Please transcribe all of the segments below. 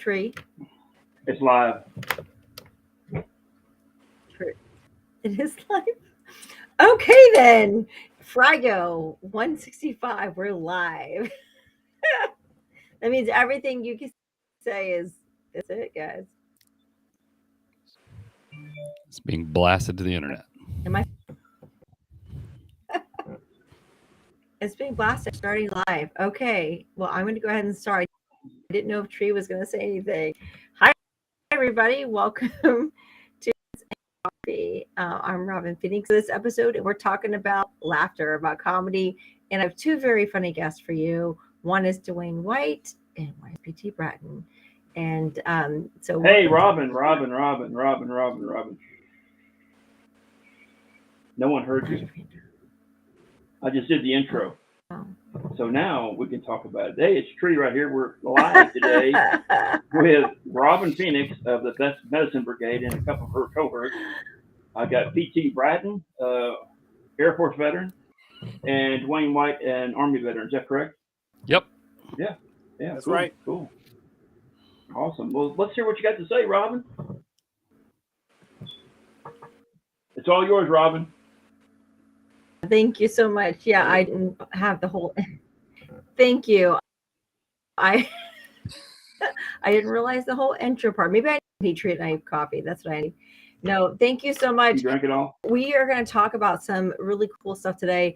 Tree? It's live. Tree. It is live. Okay then. Frigo 165. We're live. That means everything you can say is that's it, guys. It's being blasted to the internet. Am I? It's being blasted. Starting live. Okay. Well, I'm going to go ahead and start. I didn't know if Tree was going to say anything. Hi, everybody. Welcome to Coffee. I'm Robin Phoenix. This episode, and we're talking about laughter, about comedy, and I have two very funny guests for you. One is Dwayne White, and one is PT Bratton. And so, Hey, Robin. No one heard you. I just did the intro. Oh. So now we can talk about it. Hey, it's Tree right here. We're live today with Robin Phoenix of the Best Medicine Brigade and a couple of her cohorts. I got PT Bratton, Air Force veteran, and Dwayne White, an Army veteran. Is that correct? Yep. Yeah. That's cool, right. Cool. Awesome. Well, let's hear what you got to say, Robin. It's all yours, Robin. Thank you so much. Yeah, I didn't have the whole. Thank you. I didn't realize the whole intro part. Maybe I need treat and I have coffee. That's what I need. No, thank you so much. You drank it all? We are going to talk about some really cool stuff today.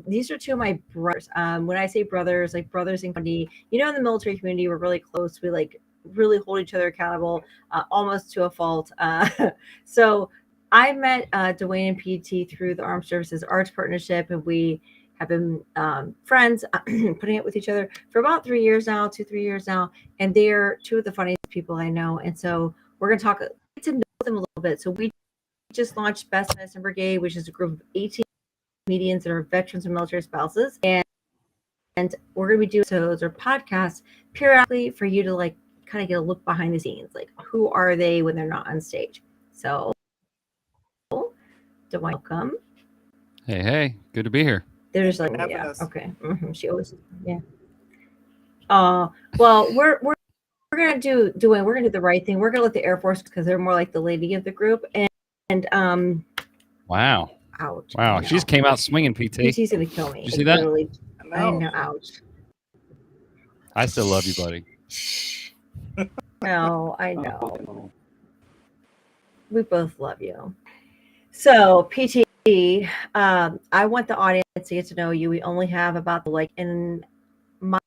These are two of my brothers. When I say brothers, like brothers in community, in the military community, we're really close. We really hold each other accountable, almost to a fault. So I met Dwayne and PT through the Armed Services Arts Partnership, and we have been friends, putting it with each other for about 3 years now, 3 years now, and they're two of the funniest people I know. And so we're going to get to know them a little bit. So we just launched Best Medicine Brigade, which is a group of 18 comedians that are veterans and military spouses, and we're going to be doing episodes or podcasts periodically for you to kind of get a look behind the scenes, like who are they when they're not on stage. So Dwayne, welcome. Hey, good to be here. They're just like, Having yeah, us. okay. She always, yeah. Well, we're gonna do the right thing. We're gonna let the Air Force, because they're more like the lady of the group, and Wow. ouch. Wow. She just came out swinging, PT. PT's gonna kill me. Did you see that? Literally, I No. know. Ouch. I still love you, buddy. No, I know. Oh. We both love you. So, PT, I want the audience to get to know you. We only have about in my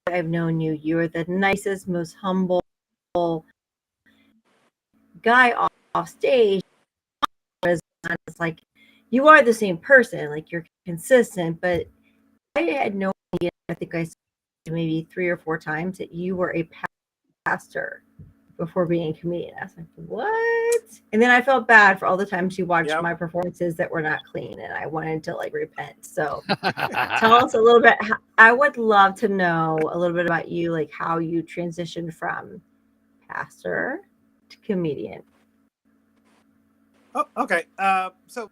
I've known you. You're the nicest, most humble guy off stage. It's like you are the same person. Like you're consistent, but I had no idea. I think I said maybe 3 or 4 times that you were a pastor before being a comedian. I was like, what? And then I felt bad for all the times you watched my performances that were not clean, and I wanted to repent. So tell us a little bit. I would love to know a little bit about you, like how you transitioned from pastor to comedian. Oh, okay. So,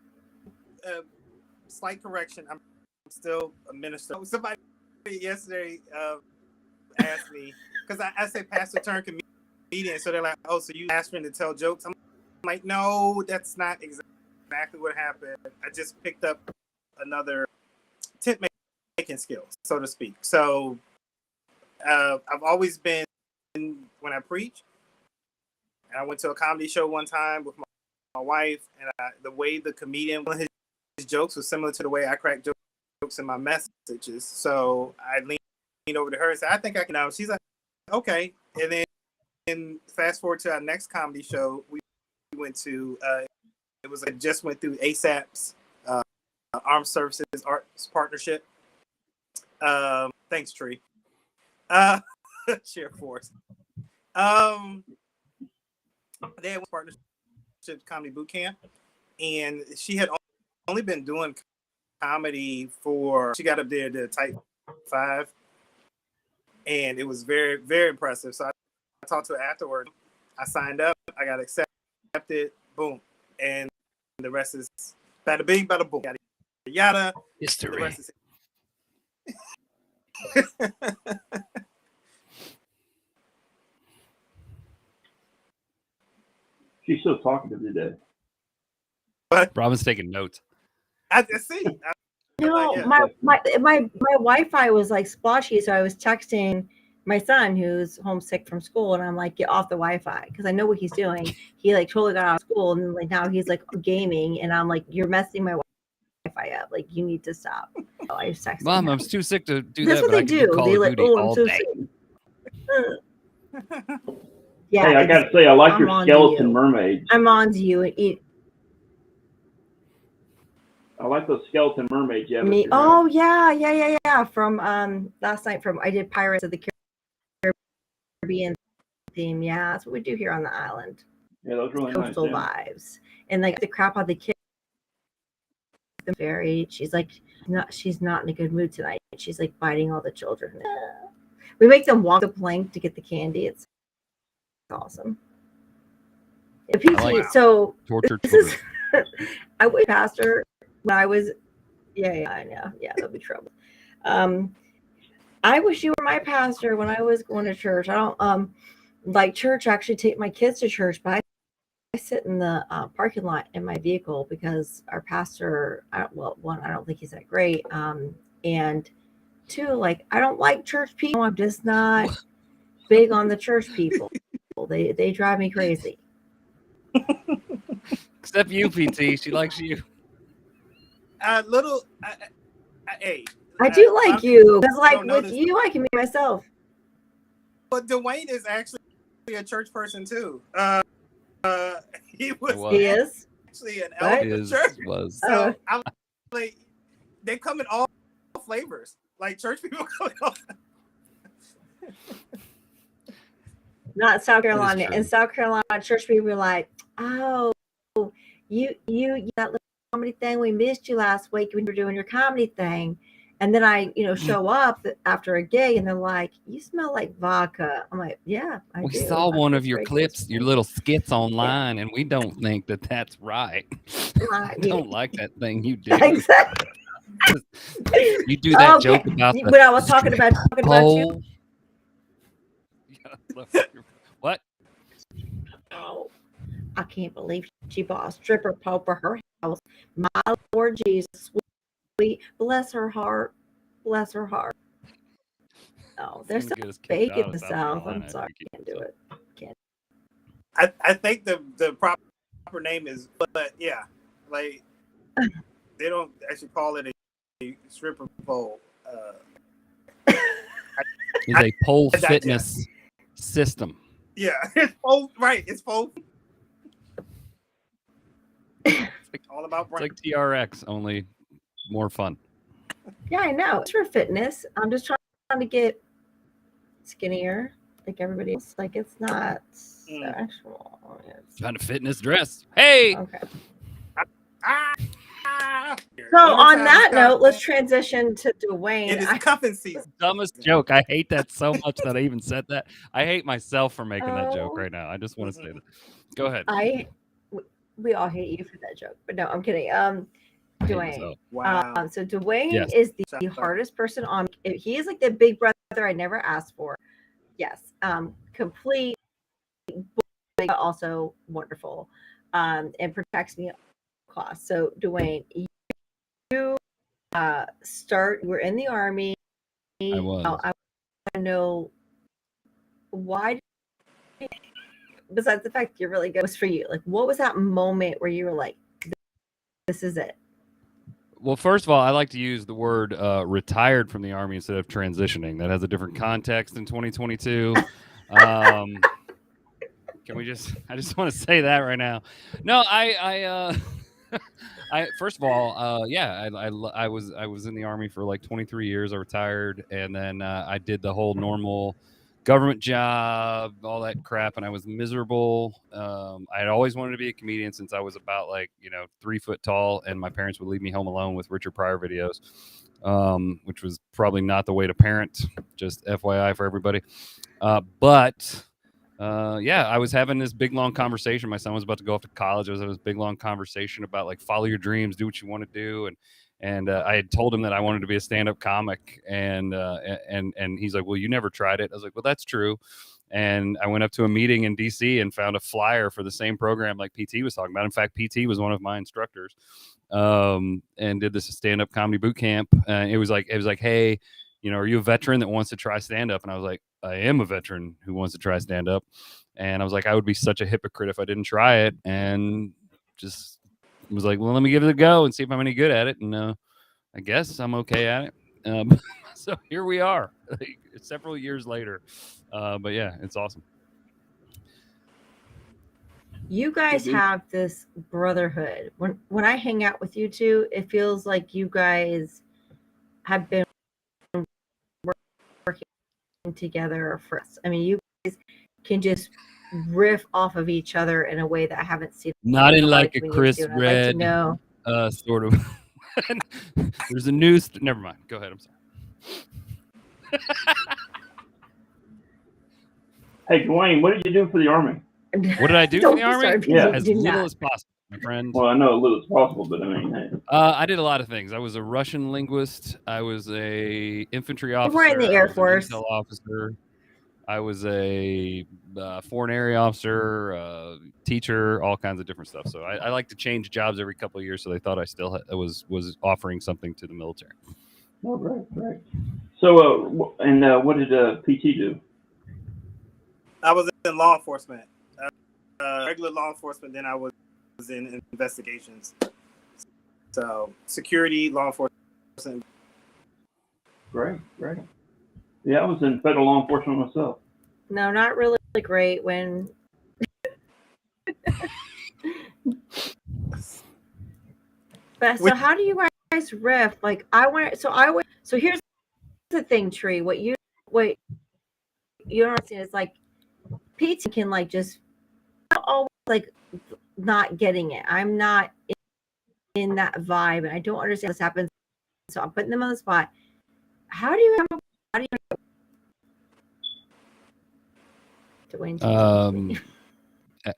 slight correction. I'm still a minister. Somebody yesterday asked me, because I say pastor turned comedian, so they're like, "Oh, so you pastoring to tell jokes?" I'm like, "No, that's not exactly what happened. I just picked up another tent making skill, so to speak. So, I've always been when I preach. And I went to a comedy show one time with my wife, and the way the comedian, one of his jokes was similar to the way I crack jokes in my messages. So I leaned over to her and said, "I think I can." She's like, "Okay." And then fast forward to our next comedy show, we went to. It was just went through ASAP's Armed Services Arts Partnership. Thanks, Tree. Share Force. They had one partnership comedy boot camp, and she had only been doing comedy she got up there to type 5, and it was very, very impressive. So I talked to her afterward. I signed up. I got accepted. Boom, and the rest is bada bing, bada boom, yada yada. History. The rest is She's so talkative today. Robin's taking notes. I see. No, yeah. my Wi-Fi was like splotchy, so I was texting my son who's homesick from school, and I'm like, get off the Wi-Fi because I know what he's doing. He like totally got out of school, and like now he's like gaming, and I'm like, you're messing my Wi-Fi up. Like you need to stop. So I was texting Mom, him. I'm too sick to do That's that, what but I they can do. Call They of like, Duty oh, I'm all so day. sick. Yeah, Hey, I got to say, I like I'm your on to skeleton you. mermaids. I'm on to you and eat I like those skeleton mermaids you have. me. Oh yeah. From last night from I did Pirates of the Caribbean theme. Yeah, that's what we do here on the island. Yeah, those really nice. Coastal Yeah. vibes. And like the crap out the kid very she's like she's not in a good mood tonight. She's like biting all the children. We make them walk the plank to get the candy. It's awesome. PT, like so Torture this children. is I was pastor when I was I know. Yeah, that'll be trouble. I wish you were my pastor when I was going to church. I don't like church actually take my kids to church, but I sit in the parking lot in my vehicle because our pastor, one, I don't think he's that great. And two, like, I don't like church people. I'm just not big on the church people. They drive me crazy. Except you, PT. She likes you. Hey. I do like you because, like, don't know with this. you, I can be myself. But Dwayne is actually a church person too. He He is. actually an elder of church. Was. So I'm like, they come in all flavors. Like church people come in all. Not South Carolina. true. In South Carolina, church people were like, "Oh, you that little comedy thing. We missed you last week when you were doing your comedy thing." And then I, show up after a gig, and they're like, "You smell like vodka." I'm like, "Yeah, I We do. saw one of your Great clips, your little skits online, and we don't think that that's right. Right. Don't like that thing you do. Exactly. You do that Okay. joke about the When I was talking about you. pole. What? Oh, I can't believe she bought a stripper pole for her house. My Lord Jesus, sweet, bless her heart, bless her heart. Oh, they're so fake in the South. I'm sorry, I can't do it. Can't. I think the proper name is, but yeah, like they don't actually call it a stripper pole. It's a pole fitness system. Yeah, it's pole. Right, it's pole. All about it's like TRX, only more fun. Yeah, I know. It's for fitness. I'm just trying to get skinnier like everybody else. Like it's not sexual. Trying to fit in this dress. Hey. Okay. So on that note, let's transition to Dwayne. It is cuffing season. Dumbest joke. I hate that so much that I even said that. I hate myself for making that joke right now. I just want to say that. Go ahead. We all hate you for that joke, but no, I'm kidding. Dwayne. Wow. So Dwayne is the hardest person on. He is like the big brother I never asked for. Yes. Complete, but also wonderful. And protects me class. So Dwayne, you we're in the Army. I was. I want to know why, besides the fact you're really good, was for you. Like, what was that moment where you were like, this is it? Well, first of all, I like to use the word retired from the Army instead of transitioning. That has a different context in 2022. Can we I just want to say that right now. No, I first of all, I was in the Army for like 23 years. I retired, and then I did the whole normal government job, all that crap, and I was miserable. I had always wanted to be a comedian since I was about 3 foot tall, and my parents would leave me home alone with Richard Pryor videos, which was probably not the way to parent. Just FYI for everybody. I was having this big long conversation. My son was about to go off to college. I was having this big long conversation about follow your dreams, do what you want to do, And I had told him that I wanted to be a stand-up comic, and he's like, well, you never tried it. I was like, well, that's true. And I went up to a meeting in DC and found a flyer for the same program like PT was talking about. In fact, PT was one of my instructors, and did this stand-up comedy boot camp. It was like, hey, you know, are you a veteran that wants to try stand-up? And I was like, I am a veteran who wants to try stand-up. And I was like, I would be such a hypocrite if I didn't try it. And just was like, well, let me give it a go and see if I'm any good at it. And I guess I'm okay at it. So here we are, like, several years later. But yeah, it's awesome. You guys have this brotherhood. When I hang out with you two, it feels like you guys have been working together for us. I mean, you guys can just riff off of each other in a way that I haven't seen. Not in like a Chris Red sort of. There's a news. Never mind. Go ahead. I'm sorry. Hey, Dwayne, what did you do for the Army? What did I do for the Army? Yeah, as little as possible, my friend. Well, I know a little as possible, but I mean, hey. I did a lot of things. I was a Russian linguist. I was a infantry officer. You were in the Air Force. Intel officer. I was a foreign area officer, teacher, all kinds of different stuff. So I like to change jobs every couple of years. So they thought I still was offering something to the military. Oh, right. So, what did PT do? I was in law enforcement, regular law enforcement. Then I was in investigations. So security, law enforcement. Great. Yeah, I was in federal law enforcement myself. No, not really great when. But so how do you guys riff? Like so here's the thing, Tree. What you don't understand is like PT can like just always like not getting it. I'm not in that vibe, and I don't understand this happens. So I'm putting them on the spot. How do you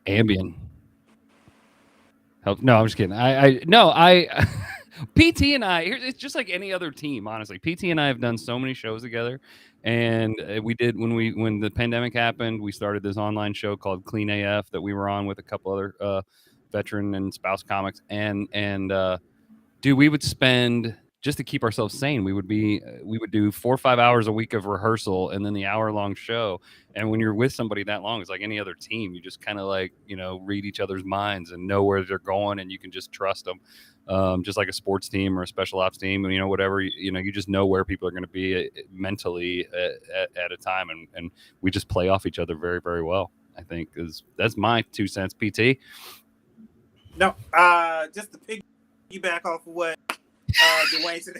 Ambien help. No, I'm just kidding. PT and I, it's just like any other team, honestly. PT and I have done so many shows together, and we did when the pandemic happened, we started this online show called Clean AF that we were on with a couple other veteran and spouse comics, and dude, we would spend, just to keep ourselves sane, we would do 4 or 5 hours a week of rehearsal and then the hour-long show. And when you're with somebody that long, it's like any other team. You just kind of like, you know, read each other's minds and know where they're going, and you can just trust them. Just like a sports team or a special ops team, and, you know, whatever, you know, you just know where people are going to be mentally at a time. And we just play off each other very, very well, I think. That's my 2 cents, PT. No, just to piggyback off of what Dwayne said.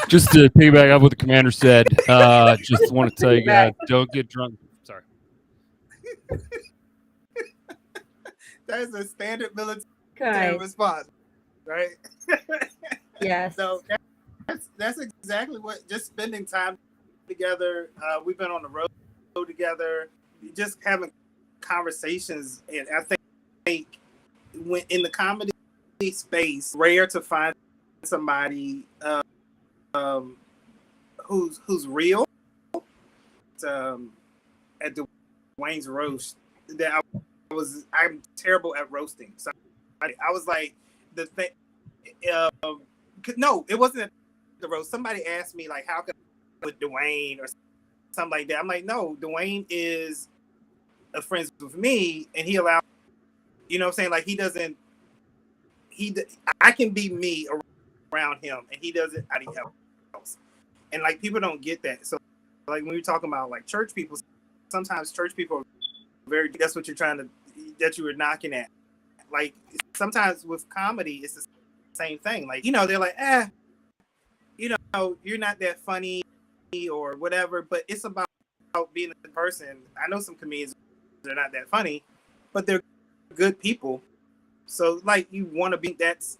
Just to piggyback up what the commander said, just want to tell you guys, don't get drunk. Sorry. That is a standard military response, right? Yes. So that's exactly what, just spending time together. We've been on the road together, just having conversations. And I think when in the comedy space, rare to find somebody who's real. At Dwayne's roast, that I'm terrible at roasting. So I was like, the thing. No, it wasn't the roast. Somebody asked me like, how can I with Dwayne or something like that. I'm like, no, Dwayne is a friend with me, and he allows. You know what I'm saying? Like I can be me around him, and he doesn't anybody else. And like people don't get that. So like when we're talking about like church people, sometimes church people are that's what you were knocking at. Like sometimes with comedy, it's the same thing. Like, you know, they're like, you know, you're not that funny or whatever, but it's about being a person. I know some comedians, they're not that funny, but they're good people. So like you want to be, that's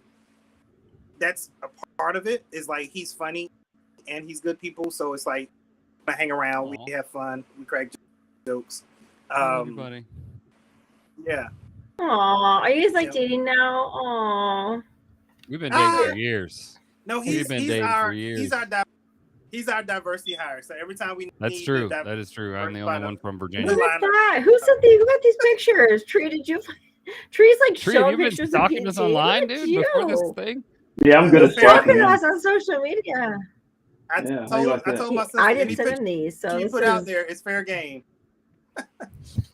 a part of it, is like he's funny and he's good people. So it's like I hang around, we have fun, we crack jokes. Everybody. Yeah. Aw, are you guys like dating now? Aw. We've been dating for years. No, We've been dating for years. He's our diversity hire. So every time we That's need true. the That is true. I'm the only one from Who Virginia. is that? Who sent who got these pictures? Tree, did you? Tree's like Tree, have showing you been pictures stalking of us PT. online, Look at dude? Before this you. thing? Yeah, I'm good at Stalking stalking him. us on social media. I Yeah, how you like that? told my sister, I didn't any send picture him these, so you this put is. out there, it's fair game.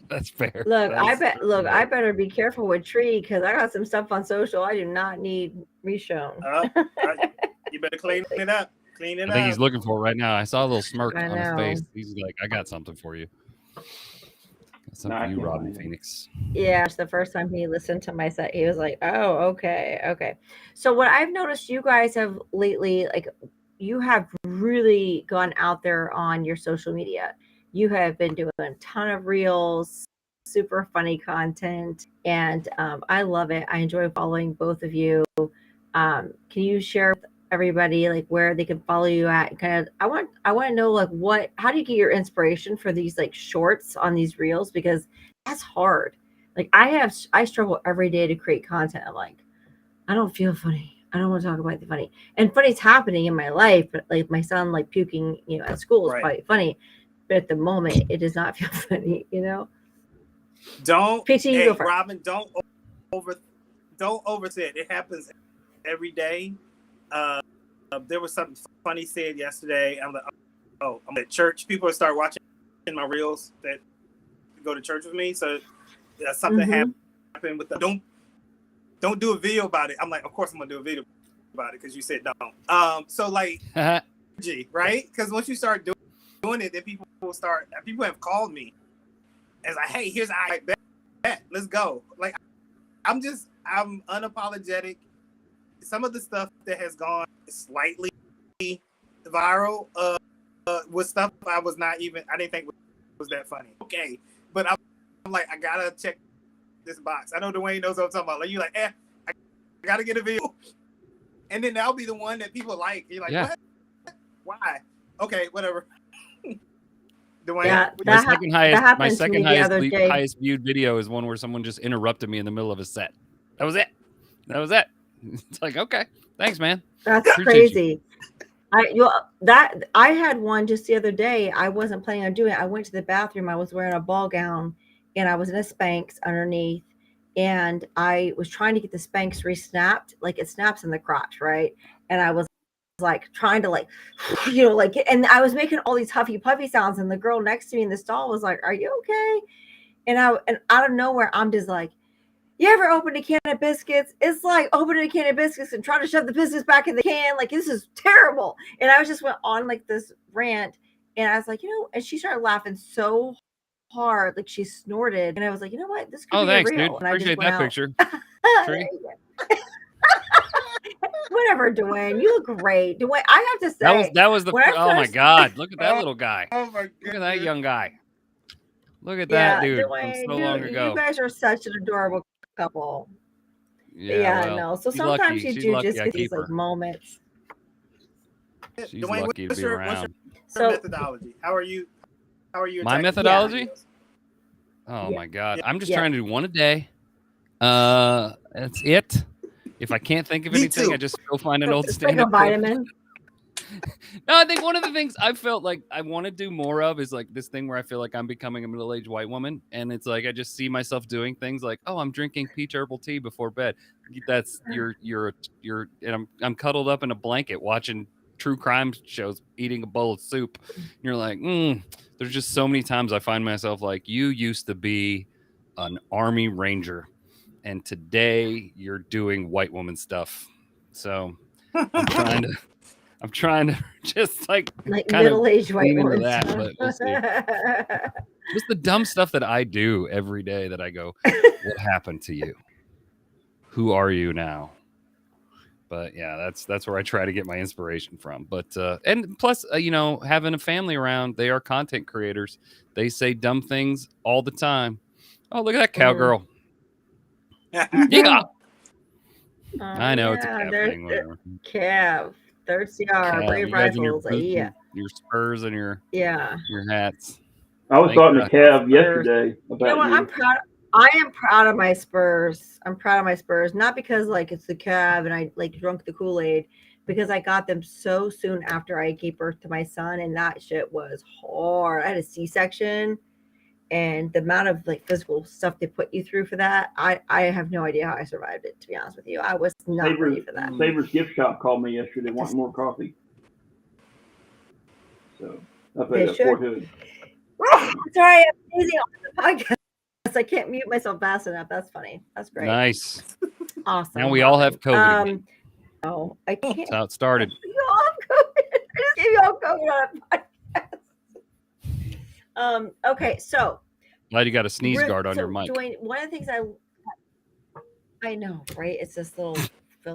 That's fair. Look, That's I better be careful with Tree because I got some stuff on social I do not need reshown. You better clean it up. Clean it I think up. he's looking for it right now. I saw a little smirk I on his know. face. He's like, I got something for you. Got something Nah, I for you, can't Robin find it. Phoenix. Yeah, the first time he listened to my set, he was like, "Oh, okay." So what I've noticed, you guys have lately, like, you have really gone out there on your social media. You have been doing a ton of reels, super funny content, and I love it. I enjoy following both of you. Can you share with everybody like where they can follow you at? Kind of, I want to know like how do you get your inspiration for these like shorts on these reels, because that's hard. Like I struggle every day to create content. I'm like, I don't feel funny. I don't want to talk about the funny. And funny's happening in my life, but like my son like puking, at school is probably funny. But at the moment it does not feel funny, Don't PT, you go first. Robin, don't oversay it. It happens every day. There was something funny said yesterday. I'm like, I'm at church. People start watching my reels that go to church with me. So something happened with the don't do a video about it. I'm like, of course I'm gonna do a video about it because you said don't. So like, right? Because once you start doing it, then people have called me and it's like, hey, here's I bet, let's go. Like, I'm unapologetic. Some of the stuff that has gone slightly viral was stuff I didn't think was that funny. Okay, but I'm like, I gotta check this box. I know Dwayne knows what I'm talking about. Like, you like, I gotta get a video, and then that'll be the one that people like. You're like, what? Why? Okay, whatever. Dwayne, Yeah, my second highest day. highest viewed video is one where someone just interrupted me in the middle of a set. That was it. It's like, okay, thanks, man. That's crazy. I had one just the other day. I wasn't planning on doing it. I went to the bathroom. I was wearing a ball gown and I was in a Spanx underneath, and I was trying to get the Spanx re-snapped. Like, it snaps in the crotch, right? And I was like trying to and I was making all these huffy puffy sounds, and the girl next to me in the stall was like, "Are you okay?" And out of nowhere, I'm just like, you ever open a can of biscuits? It's like opening a can of biscuits and trying to shove the biscuits back in the can. Like, this is terrible. And I just went on like this rant, and I was like, and she started laughing so hard, like she snorted. And I was like, you know what? This could be thanks, real. dude. And Appreciate that picture. Whatever, Dwayne. You look great. Dwayne, I have to say, that was the oh my god, look at that little guy. Oh my god. Look at that young guy. Look at that dude Dwayne, from so long ago. You guys are such an adorable couple. Yeah, no. So she's sometimes lucky. you She's do lucky just I get keep these like her. moments. She's Dwayne, lucky to be around. What's your methodology? How are you? My methodology? Yeah. Oh my god. I'm just Yeah. trying to do one a day. That's it. If I can't think of Me anything, too. I just go find an old It's like a stand-up. vitamin. No, I think one of the things I felt like I want to do more of is like this thing where I feel like I'm becoming a middle-aged white woman, and it's like I just see myself doing things like, oh, I'm drinking peach herbal tea before bed. That's you're and I'm cuddled up in a blanket watching true crime shows, eating a bowl of soup. And you're like, there's just so many times I find myself like, you used to be an Army Ranger, and today you're doing white woman stuff. So I'm trying to just like middle-aged white woman. that, but we'll see. Just the dumb stuff that I do every day that I go, what happened to you? Who are you now? But yeah, that's where I try to get my inspiration from. But and plus, having a family around, they are content creators. They say dumb things all the time. Oh, look at that cowgirl. Yeah. I know it's a Cav thing. Whatever. Cav, third CR, Brave Rifles. Your spurs and your hats. I was talking to Cav yesterday about you know what? you. I'm proud. I am proud of my Spurs. I'm proud of my Spurs, not because like it's the Cavs and I like drunk the Kool-Aid, because I got them so soon after I gave birth to my son, and that shit was hard. I had a C-section, and the amount of like physical stuff they put you through for that, I have no idea how I survived it. To be honest with you, I was not ready for that. Saber's gift shop called me yesterday wanting more coffee. So up at Fort Hood. Sorry, I'm busy on the podcast. I can't mute myself fast enough. That's funny. That's great. Nice. Awesome. Now we all have COVID. No, I can't. That's how it started. You all have COVID. I just gave you all COVID on a podcast. Okay, so Glad you got a sneeze guard on your mic. Dwayne, one of the things I know, right? It's this little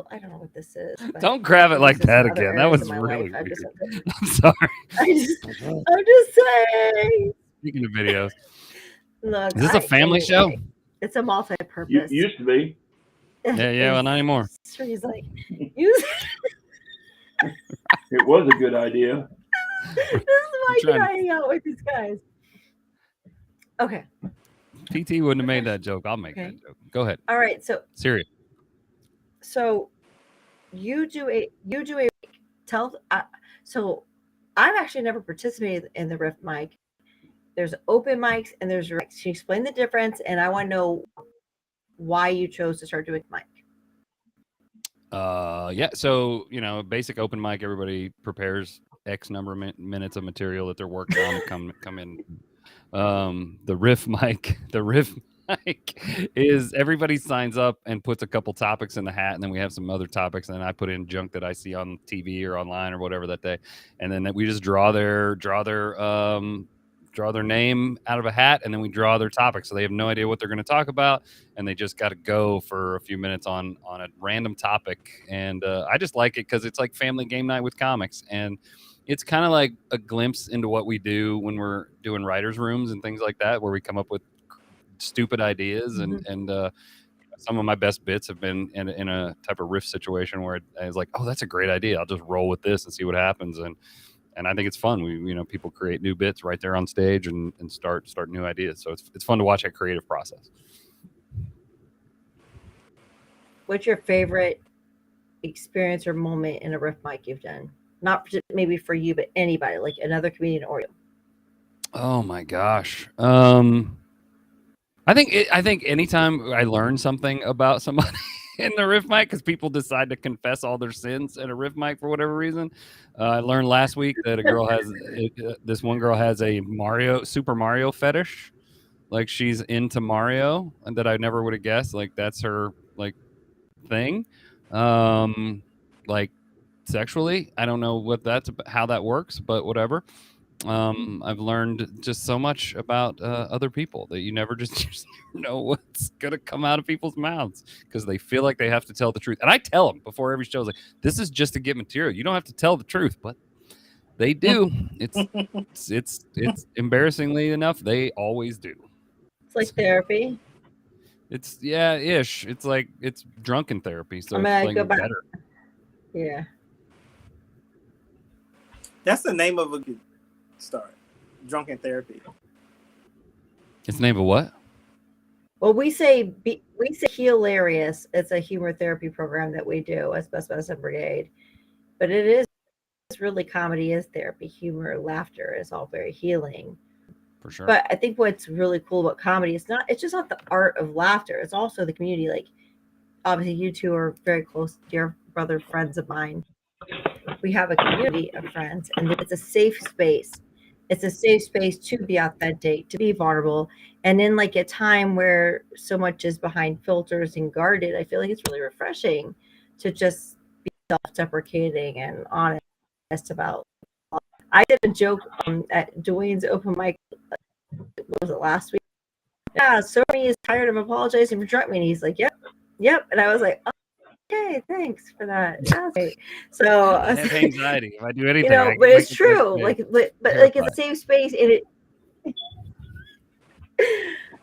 I don't know what this is. Don't grab it like that again. That was really weird. I'm sorry. I'm just saying. Speaking of videos. Look, is this a family show? It's a multi-purpose. Used to be. Yeah, well, not anymore. He's like, it was a good idea. This is why I can hang out with these guys. Okay. PT wouldn't have made that joke. I'll make that joke. Go ahead. All right. So serious. So you do a so I've actually never participated in the Rift mic. There's open mics and there's Rift. Can you explain the difference? And I want to know why you chose to start doing mic. Yeah. So, basic open mic, everybody prepares X number of minutes of material that they're working on to come in. The Rift mic is everybody signs up and puts a couple topics in the hat, and then we have some other topics, and then I put in junk that I see on TV or online or whatever that day, and then we just draw their name out of a hat, and then we draw their topic, so they have no idea what they're going to talk about, and they just got to go for a few minutes on a random topic. And I just like it because it's like family game night with comics, and it's kind of like a glimpse into what we do when we're doing writers' rooms and things like that, where we come up with stupid ideas. Mm-hmm. and some of my best bits have been in a type of riff situation where I was like, oh, that's a great idea. I'll just roll with this and see what happens. And I think it's fun. People create new bits right there on stage and start new ideas. So it's fun to watch that creative process. What's your favorite experience or moment in a riff mic you've done? Not maybe for you, but anybody, like another comedian or you. Oh my gosh. I think anytime I learn something about somebody in the riff mic, because people decide to confess all their sins at a riff mic for whatever reason. I learned last week that this one girl has a Super Mario fetish. Like she's into Mario, and that I never would have guessed. Like that's her like thing. Like sexually, I don't know how that works, but whatever. I've learned just so much about other people that you never know what's gonna come out of people's mouths because they feel like they have to tell the truth. And I tell them before every show, like, this is just to get material. You don't have to tell the truth, but they do. It's embarrassingly enough, they always do. It's like therapy. It's ish. It's like it's drunken therapy. So it's like better. Yeah. That's the name of a good start. Drunken therapy. It's the name of what? Well, we say hilarious. It's a humor therapy program that we do as Best Medicine Brigade, but it's really comedy is therapy. Humor, laughter is all very healing. For sure. But I think what's really cool about comedy it's just not the art of laughter. It's also the community. Like obviously you two are very close, dear brother friends of mine. We have a community of friends, and it's a safe space. It's a safe space to be authentic, to be vulnerable. And in like a time where so much is behind filters and guarded, I feel like it's really refreshing to just be self-deprecating and honest about. I did a joke at Dwayne's open mic. What was it, last week? Yeah, Sony is tired of apologizing for drunk me. And he's like, yep. And I was like, okay, thanks for that. Okay. So I have anxiety if I do anything. But it's true. But it's a safe space. And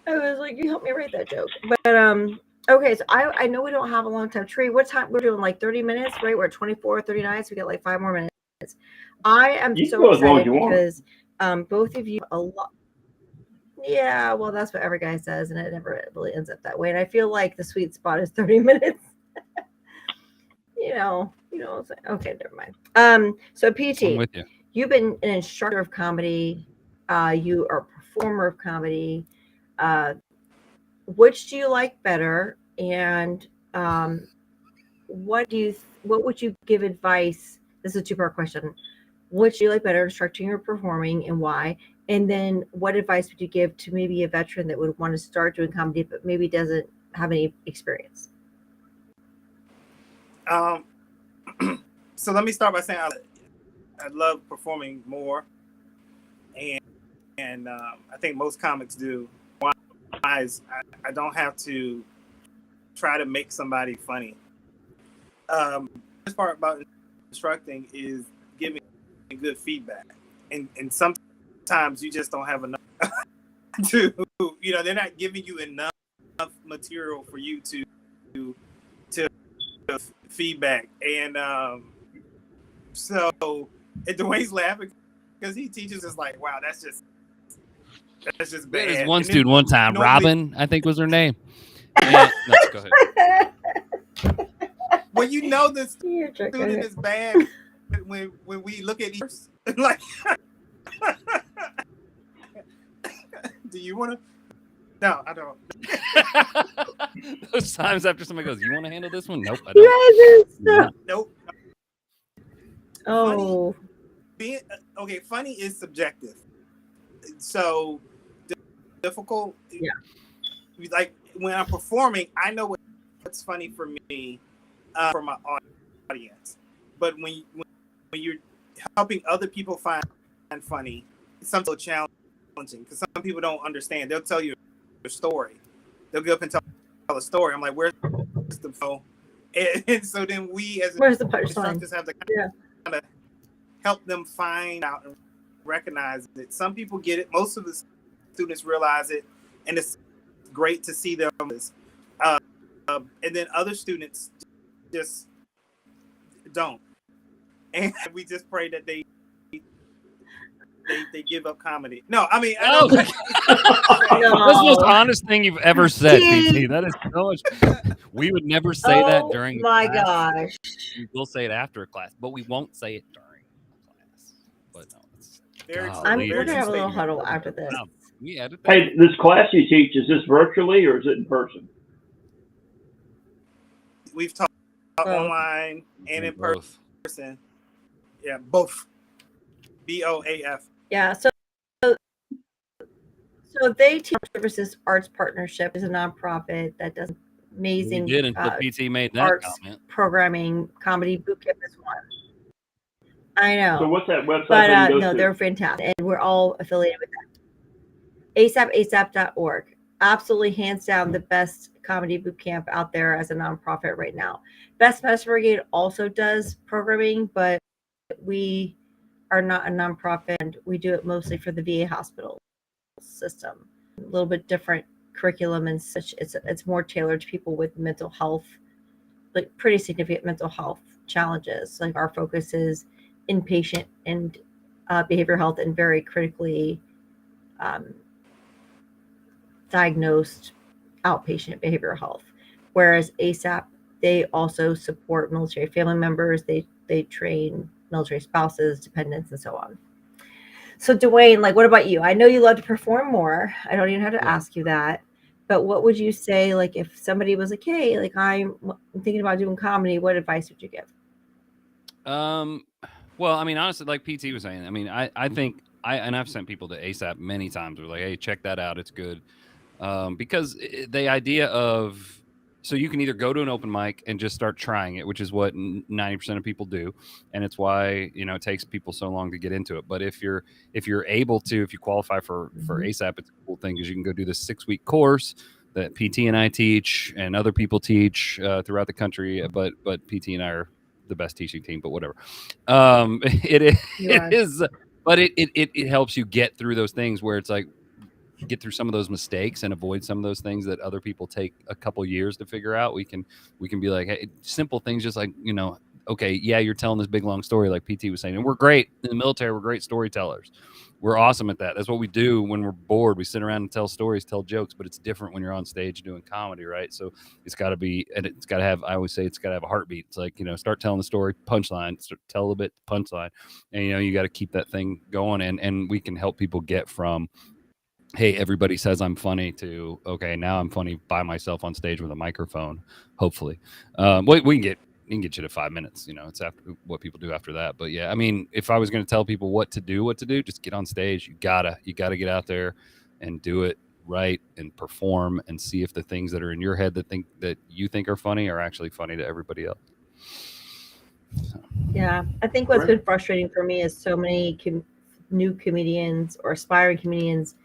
I was like, you helped me write that joke. But okay, so I know we don't have a long time. Tree, what time we're doing? Like 30 minutes, right? We're at 24:39, so we got like 5 more minutes. I am so excited because both of you a lot. Yeah, well, that's what every guy says, and it never really ends up that way. And I feel like the sweet spot is 30 minutes. It's like, okay, never mind. So I'm PT, with you. you've been an instructor of comedy. You are a performer of comedy. Which do you like better? And what would you give advice? This is a two-part question. Which do you like better, instructing or performing, and why? And then what advice would you give to maybe a veteran that would want to start doing comedy but maybe doesn't have any experience? So let me start by saying I love performing more, and I think most comics do. I don't have to try to make somebody funny. This part about instructing is giving good feedback, and sometimes you just don't have enough to, they're not giving you enough material for you to feedback. And so Dwayne's laughing because he teaches us like, wow, that's just bad. There's one student one time, Robin, I think was her name. No, go ahead. Well, this student is bad when we look at each like, do you want to? No, I don't. Those times after somebody goes, "You want to handle this one?" Nope, I don't. Nope. Oh, funny is subjective. So difficult. Yeah. Like when I'm performing, I know what's funny for me, for my audience. But when you're helping other people find funny, it's something challenging because some people don't understand. They'll tell you a story. They'll get up and tell a story. I'm like, where's the flow? And so then we as where's the punchline? instructors have to kind of help them find out and recognize it. Some people get it. Most of the students realize it, and it's great to see them. And then other students just don't. And we just pray that they give up comedy. No, I mean, No. That's the most honest thing you've ever said, PT. That is so much. We would never say that during my class. gosh. We will say it after a class, but we won't say it during class. But no, it's we're gonna have a little huddle after this. We edit that. Hey, this class you teach, is this virtually or is it in person? We've taught online and in Both. person. Yeah, both. BOAF. Yeah, so they teach services arts partnership is a nonprofit that does amazing We did until PT made that arts comment. programming. Comedy boot camp is one. I know. So what's that website? But no, they're fantastic, and we're all affiliated with that. ASAP.org. Absolutely, hands down, the best comedy boot camp out there as a nonprofit right now. Best Medicine Brigade also does programming, but we are not a nonprofit, and we do it mostly for the VA hospital system. A little bit different curriculum and such. It's more tailored to people with mental health, like pretty significant mental health challenges. Like our focus is inpatient and behavioral health and very critically diagnosed outpatient behavioral health. Whereas ASAP, they also support military family members. They train military spouses, dependents, and so on. So Dwayne, like, what about you? I know you love to perform more. I don't even have to ask you that. But what would you say, like, if somebody was like, hey, like, I'm thinking about doing comedy, what advice would you give? Well, I mean, honestly, like PT was saying, I mean, I think I've sent people to ASAP many times. We're like, hey, check that out. It's good. Because the idea of, so you can either go to an open mic and just start trying it, which is what 90% of people do. And it's why, it takes people so long to get into it. But if you're able to, if you qualify for ASAP, it's a cool thing because you can go do this 6-week course that PT and I teach and other people teach throughout the country. But PT and I are the best teaching team, but whatever. It is, but it helps you get through those things where it's like, get through some of those mistakes and avoid some of those things that other people take a couple years to figure out. We can be like, hey, simple things, just like, okay, yeah, you're telling this big long story like PT was saying, and we're great in the military. We're great storytellers. We're awesome at that. That's what we do when we're bored. We sit around and tell stories, tell jokes, but it's different when you're on stage doing comedy, right? So it's got to be, and it's got to have, I always say it's got to have a heartbeat. It's like, start telling the story, punchline, tell a little bit, punchline. And, you got to keep that thing going. And we can help people get from, hey, everybody says I'm funny to, okay, now I'm funny by myself on stage with a microphone, hopefully. We can get you to 5 minutes. It's after what people do after that. But yeah, I mean, if I was going to tell people what to do, just get on stage. You gotta get out there and do it right and perform and see if the things that are in your head that you think are funny are actually funny to everybody else. So. Yeah, I think what's been frustrating for me is so many new comedians or aspiring comedians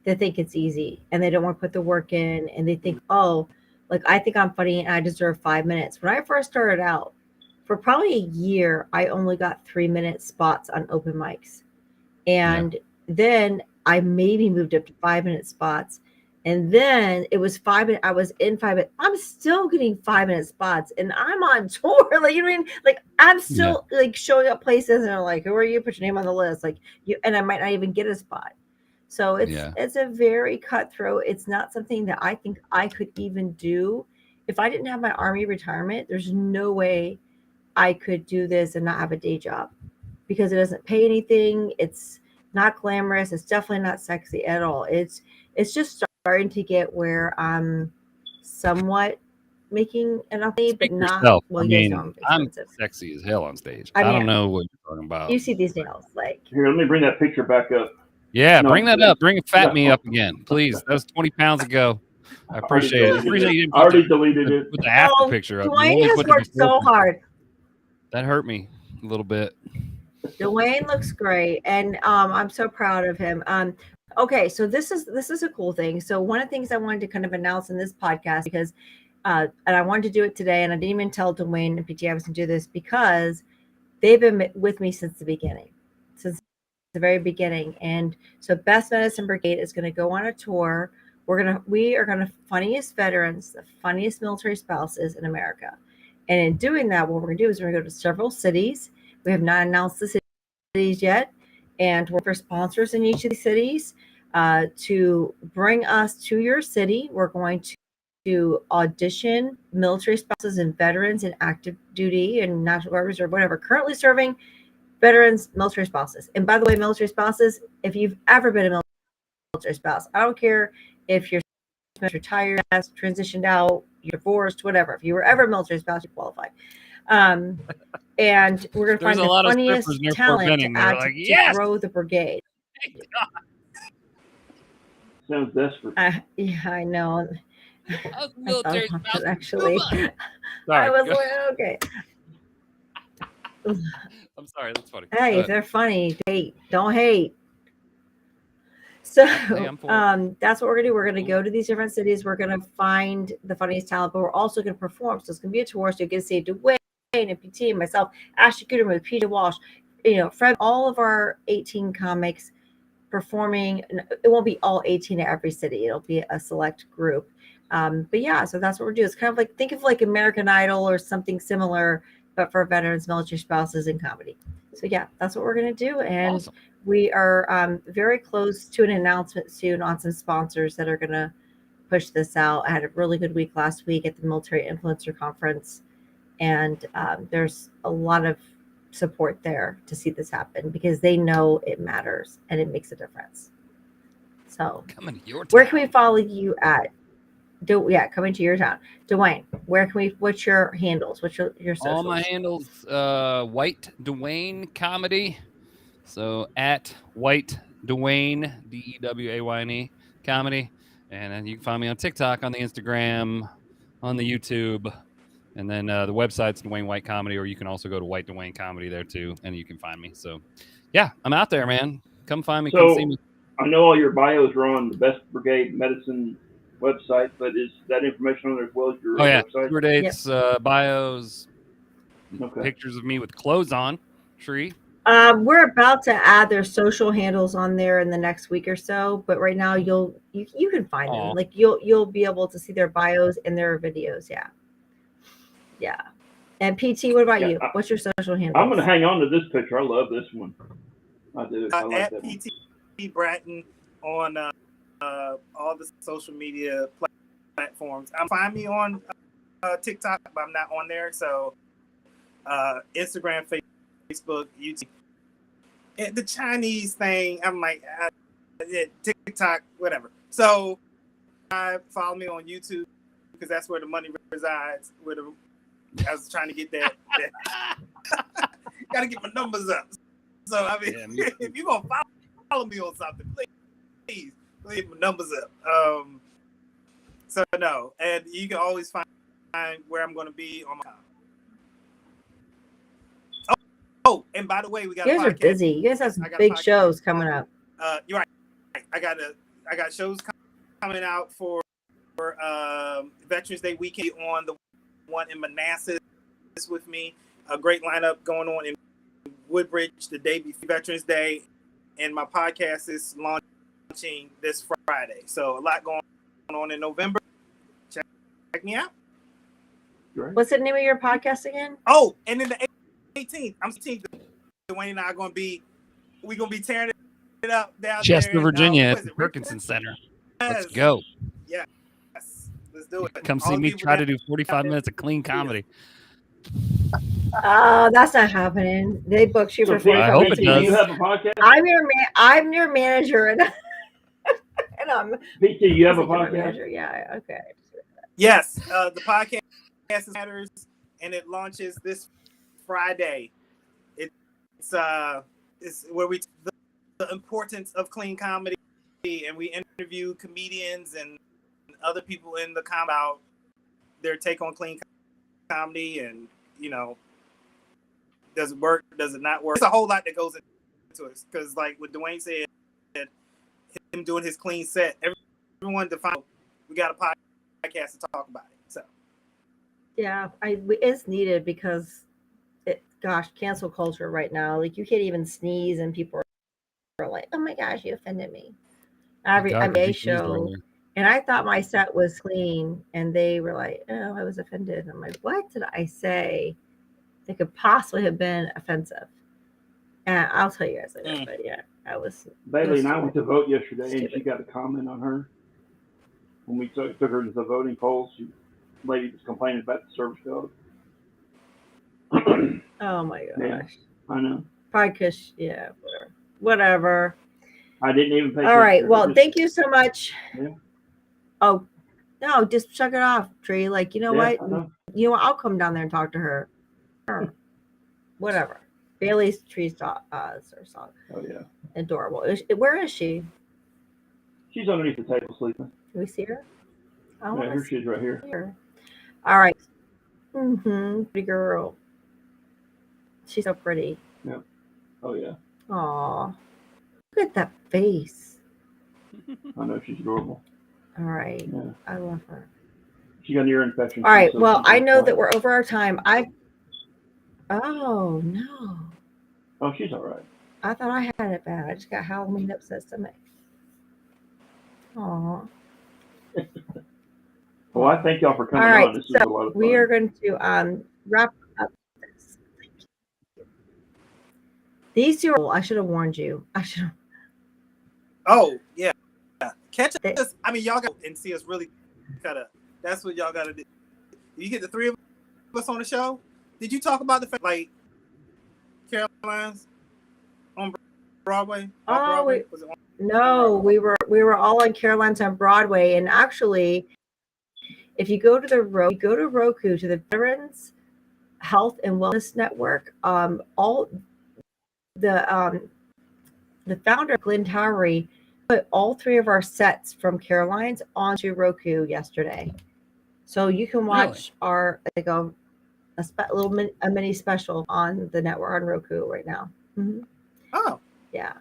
that think it's easy and they don't want to put the work in, and they think, oh, like I think I'm funny and I deserve 5 minutes. When I first started out, for probably a year, I only got 3-minute spots on open mics. And then I maybe moved up to 5-minute spots. And then it was 5 minutes. I was in 5 minutes. I'm still getting 5-minute spots and I'm on tour. Like, you know what I mean? Like, I'm still like showing up places and they're like, who are you? Put your name on the list. Like and I might not even get a spot. So it's a very cutthroat. It's not something that I think I could even do. If I didn't have my Army retirement, there's no way I could do this and not have a day job, because it doesn't pay anything. It's not glamorous. It's definitely not sexy at all. It's just starting to get where I'm somewhat making enough money, but not yourself. well. I you mean, guys know I'm expensive. sexy as hell on stage. I mean, I don't know what you're talking about. You see these nails, like Here, let me bring that picture back up. Yeah, No, bring that up. Bring fat me up again, please. That was 20 pounds ago. I appreciate it. Appreciate you didn't I already deleted it. put the after picture up. Dwayne has worked so hard. That hurt me a little bit. Dwayne looks great, and I'm so proud of him. Okay, so this is a cool thing. So one of the things I wanted to kind of announce in this podcast, because and I wanted to do it today, and I didn't even tell Dwayne and PT I was going to do this, because they've been with me since the beginning, since the very beginning. And so Best Medicine Brigade is going to go on a tour. We are going to funniest veterans, the funniest military spouses in America. And in doing that, what we're going to do is we're going to go to several cities. We have not announced the cities yet, and we're for sponsors in each of these cities to bring us to your city. We're going to audition military spouses and veterans in active duty and National Guard Reserve, whatever, currently serving veterans, military spouses. And by the way, military spouses, if you've ever been a military spouse, I don't care if you're retired, transitioned out, you're divorced, whatever. If you were ever a military spouse, you qualify. And we're going to find the funniest talent to add to grow the brigade. Sounds desperate. Yeah, I know. I was military spouse. Actually, Sorry. I was like, okay. I'm sorry, that's funny. Hey, if they're funny, don't hate. So that's what we're gonna do. We're gonna go to these different cities. We're gonna find the funniest talent, but we're also gonna perform. So it's gonna be a tour. So you get to see Dwayne and PT and myself, Ashley Gooderman with PJ Walsh, Fred, all of our 18 comics performing. It won't be all 18 at every city. It'll be a select group. But yeah, so that's what we're doing. It's kind of like, think of like American Idol or something similar, but for veterans, military spouses, and comedy. So yeah, that's what we're going to do. And awesome. We are very close to an announcement soon on some sponsors that are going to push this out. I had a really good week last week at the Military Influencer Conference. And there's a lot of support there to see this happen, because they know it matters and it makes a difference. So where can we follow you at? Coming to your town. Dwayne, what's your handles? What's your socials? All my handles, White Dwayne Comedy. So at White Dwayne, DEWAYNE Comedy. And then you can find me on TikTok, on the Instagram, on the YouTube. And then the website's Dwayne White Comedy, or you can also go to White Dwayne Comedy there too, and you can find me. So yeah, I'm out there, man. Come find me, come see me. I know all your bios are on the Best Brigade Medicine website, but is that information on there as well as your website? Tour dates, bios, pictures of me with clothes on. Tree. We're about to add their social handles on there in the next week or so, but right now you can find them. Like you'll be able to see their bios and their videos. Yeah. And PT, what about Yeah, you? What's your social handle? I'm going to hang on to this picture. I love this one. I do. I like At that one. PT Bratton on all the social media platforms. Find me on TikTok, but I'm not on there. So Instagram, Facebook, YouTube. And the Chinese thing, I'm like, TikTok, whatever. So follow me on YouTube because that's where the money resides. I was trying to get that. Got to get my numbers up. So I mean, if you're gonna follow me on something, please leave my numbers up. So no, and you can always find where I'm gonna be on my. Oh, and by the way, we got. You guys are busy. You guys have some big shows coming up. You're right. I got shows coming out for Veterans Day weekend on the one in Manassas with me. A great lineup going on in Woodbridge the day before Veterans Day, and my podcast is launching this Friday. So a lot going on in November. Check me out. Great. What's the name of your podcast again? Oh, and then the 18th, I'm 18th. Dwayne and I are gonna be tearing it up down Chester, there in, Virginia, at the Richmond? Perkinson Center. Yes. Let's go. Yes, let's do it. Come see me try to do 45 minutes of clean comedy. That's not happening. They booked you for 45 I hope minutes. it does. You have a podcast? I'm your manager, and I'm PT, you have a your podcast? manager. Yeah, okay. Yes, the podcast matters, and it launches this Friday. It's where we the importance of clean comedy, and we interview comedians and other people in the comedy about their take on clean comedy, and does it work? Does it not work? There's a whole lot that goes into it because, like what Dwayne said, him doing his clean set, everyone defined. We got a podcast to talk about it. So yeah, it's needed because cancel culture right now. Like you can't even sneeze, and people are like, "Oh my gosh, you offended me." Every show, and I thought my set was clean, and they were like, "Oh, I was offended." I'm like, "What did I say that could possibly have been offensive?" And I'll tell you guys later. But yeah, I was. Bailey and I went to vote yesterday, and she got a comment on her when we took her to the voting polls. The lady was complaining about the service dog. Oh my gosh. Yeah, I know. Probably because, whatever. I didn't even pay. All right. Well, thank you so much. Yeah. Oh, no, just check it off, Tree. Like, you know what? I'll come down there and talk to her. Or whatever. Bailey's Tree's dog. Oh yeah. Adorable. Where is she? She's underneath the table sleeping. Can we see her? Yeah, here she is right here. Her. All right. Pretty girl. She's so pretty. Yeah. Oh yeah. Aw. Look at that face. I know, she's adorable. All right. Yeah. I love her. She got an ear infection. All right. Well, I know that we're over our time. Oh no. Oh, she's all right. I thought I had it bad. I just got Halloween upset stomach. Aw. Well, I thank y'all for coming All right, on. This is a lot of fun. We are going to wrap up this. These two I should have warned you. I should have. Oh, yeah. Catch us. I mean, y'all got and see us really cut up. That's what y'all got to do. You get the three of us on the show. Did you talk about the fact, like, Caroline's on Broadway? Oh, no, we were all on Caroline's on Broadway, and actually, if you go to Roku to the Veterans Health and Wellness Network, all the founder Glenn Towery put all three of our sets from Caroline's onto Roku yesterday, so you can watch our a mini special on the network on Roku right now. Mm-hmm. Oh, yeah.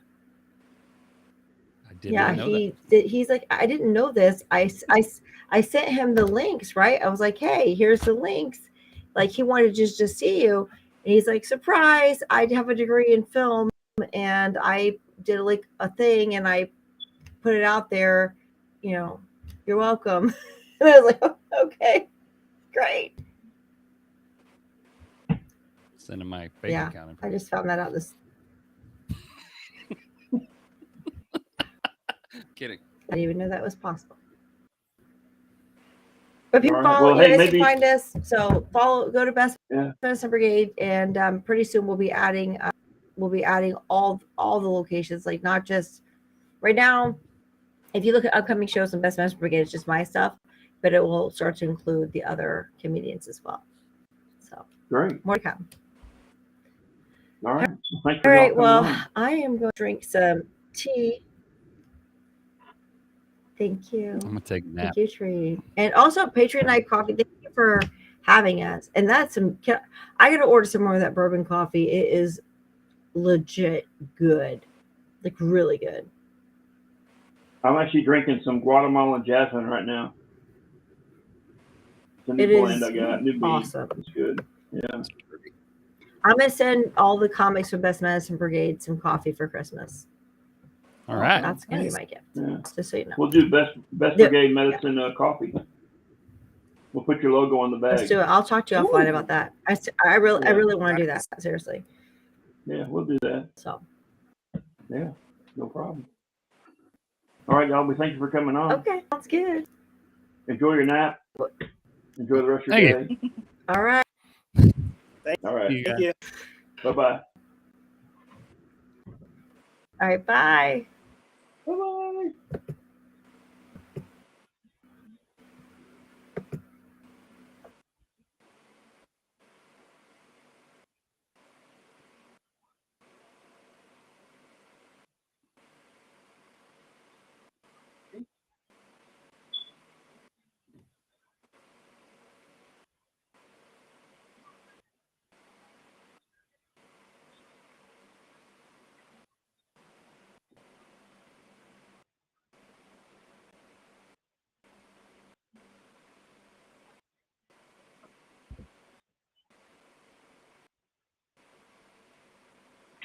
I didn't know He's like, I didn't know this. I sent him the links, right? I was like, hey, here's the links. Like he wanted to just see you. And he's like, surprise, I have a degree in film and I did like a thing and I put it out there, you're welcome. And I was like, oh, okay, great. sending my bank Yeah, account. I just found that out this. Kidding. I didn't even know that was possible. But people All right. follow, Well, you hey, guys can maybe- find us. So follow, go to Best Yeah. Medicine Brigade, and pretty soon we'll be adding all the locations, like not just right now. If you look at upcoming shows on Best Medicine Brigade, it's just my stuff, but it will start to include the other comedians as well. So Great. more to come. All right. Well, thanks All for y'all right. coming Well, on. I am going to drink some tea. Thank you. I'm gonna take a nap. Thank you, Tree. And also Patreon Night Coffee. Thank you for having us. And that's I gotta order some more of that bourbon coffee. It is legit good. Like really good. I'm actually drinking some Guatemalan jasmine right now. It's a new It blend is I got. New bean. awesome. It's good. Yeah. I'm gonna send all the comics from Best Medicine Brigade some coffee for Christmas. All right. That's gonna Nice. be my gift. Yeah. Just so you know. We'll do best Yeah. brigade medicine coffee. We'll put your logo on the bag. Let's do it. I'll talk to you offline Ooh. about that. I really want to do that. Nice. Seriously. Yeah, we'll do that. So Yeah, no problem. All right, y'all. We thank you for coming on. okay, that's good. Enjoy your nap. Enjoy the rest of Thank your day. All right. All right. Thank you. Bye-bye. All right. Bye. Bye-bye.